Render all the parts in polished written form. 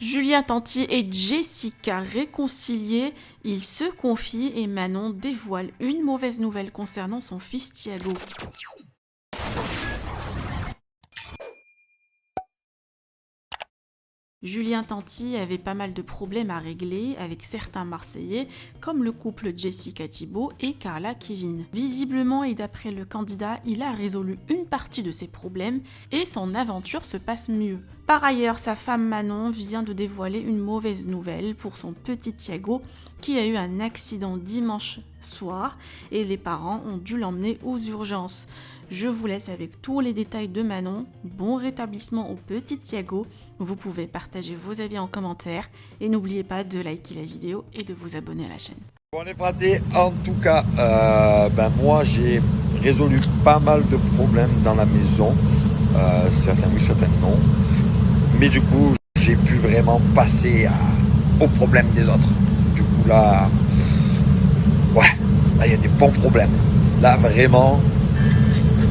Julien Tanti et Jessica réconciliés, ils se confient et Manon dévoile une mauvaise nouvelle concernant son fils Thiago. Julien Tanti avait pas mal de problèmes à régler avec certains Marseillais, comme le couple Jessica Thibault et Carla Kevin. Visiblement et d'après le candidat, il a résolu une partie de ses problèmes et son aventure se passe mieux. Par ailleurs, sa femme Manon vient de dévoiler une mauvaise nouvelle pour son petit Thiago qui a eu un accident dimanche soir et les parents ont dû l'emmener aux urgences. Je vous laisse avec tous les détails de Manon. Bon rétablissement au petit Thiago. Vous pouvez partager vos avis en commentaire et n'oubliez pas de liker la vidéo et de vous abonner à la chaîne. On est praté. En tout cas, moi j'ai résolu pas mal de problèmes dans la maison. Certains oui, certains non. Mais du coup, j'ai pu vraiment passer aux problèmes des autres. Du coup là, ouais, là il y a des bons problèmes. Là vraiment,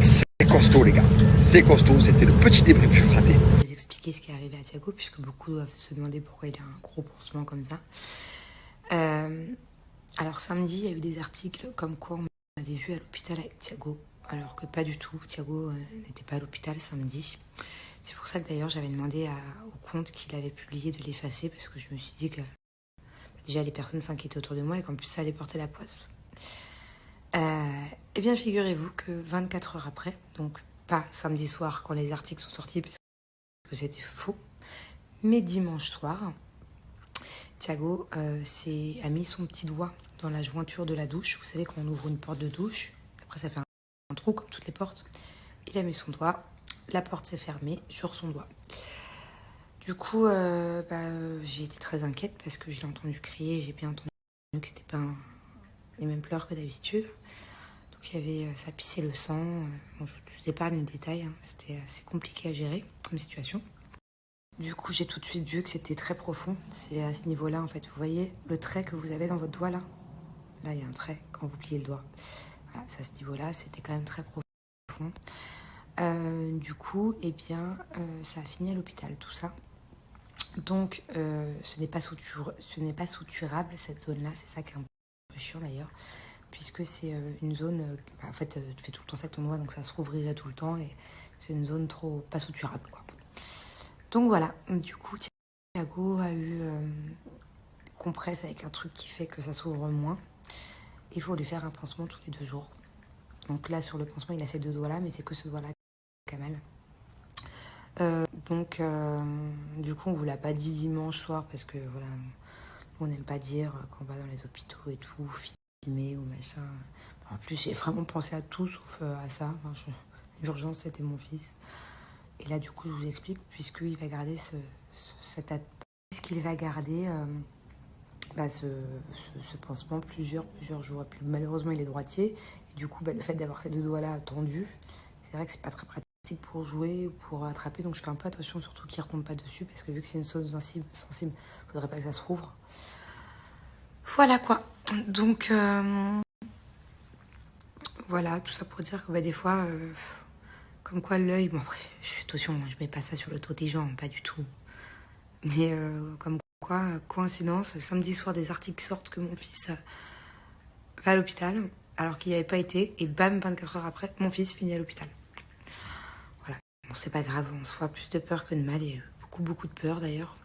c'est costaud les gars. C'est costaud, c'était le petit débrief fraté. Je vais vous expliquer ce qui est arrivé à Thiago, puisque beaucoup doivent se demander pourquoi il a un gros pansement comme ça. Alors samedi, il y a eu des articles comme quoi on m'avait vu à l'hôpital avec Thiago, alors que pas du tout. Thiago n'était pas à l'hôpital samedi. C'est pour ça que d'ailleurs j'avais demandé au compte qu'il avait publié de l'effacer, parce que je me suis dit que déjà les personnes s'inquiétaient autour de moi et qu'en plus ça allait porter la poisse. Eh bien figurez-vous que 24 heures après, donc pas samedi soir quand les articles sont sortis parce que c'était faux, mais dimanche soir, Thiago a mis son petit doigt dans la jointure de la douche. Vous savez, quand on ouvre une porte de douche, après ça fait un trou comme toutes les portes. Il a mis son doigt, la porte s'est fermée sur son doigt. Du coup, j'ai été très inquiète parce que je l'ai entendu crier, j'ai bien entendu que c'était pas les mêmes pleurs que d'habitude. Donc ça pissait le sang. Bon, je ne vous épargne les détails, hein. C'était assez compliqué à gérer comme situation. Du coup, j'ai tout de suite vu que c'était très profond. C'est à ce niveau-là, en fait. Vous voyez le trait que vous avez dans votre doigt, là? Là, il y a un trait quand vous pliez le doigt. Voilà, c'est à ce niveau-là, c'était quand même très profond. Du coup, ça a fini à l'hôpital, tout ça. Donc, ce n'est pas suturable, cette zone-là. C'est ça qui est un peu chiant, d'ailleurs. Puisque c'est une zone... en fait, tu fais tout le temps ça avec ton doigt, donc ça se rouvrirait tout le temps. Et c'est une zone trop pas suturable, quoi. Donc voilà, du coup, Thiago a eu compresse avec un truc qui fait que ça s'ouvre moins. Il faut lui faire un pansement tous les 2 jours. Donc là, sur le pansement, il a ces 2 doigts-là, mais c'est que ce doigt-là qui a mal. Du coup, on vous l'a pas dit dimanche soir parce que voilà, on n'aime pas dire qu'on va dans les hôpitaux et tout, filmer ou machin. En plus, j'ai vraiment pensé à tout sauf à ça. Enfin, l'urgence, c'était mon fils. Et là, du coup, je vous explique, puisqu'il va garder qu'il va garder ce pansement plusieurs jours. Puis, malheureusement, il est droitier. Et du coup, le fait d'avoir ces 2 doigts-là tendus, c'est vrai que c'est pas très pratique pour jouer ou pour attraper. Donc, je fais un peu attention, surtout qu'il ne retombe pas dessus, parce que vu que c'est une zone sensible, il faudrait pas que ça se rouvre. Voilà quoi. Donc, voilà, tout ça pour dire que des fois... comme quoi l'œil, bon après, attention, je mets pas ça sur le dos des gens, pas du tout. Mais comme quoi, coïncidence, samedi soir des articles sortent que mon fils va à l'hôpital, alors qu'il n'y avait pas été, et bam, 24 heures après, mon fils finit à l'hôpital. Voilà, bon c'est pas grave, on se voit plus de peur que de mal, et beaucoup de peur d'ailleurs.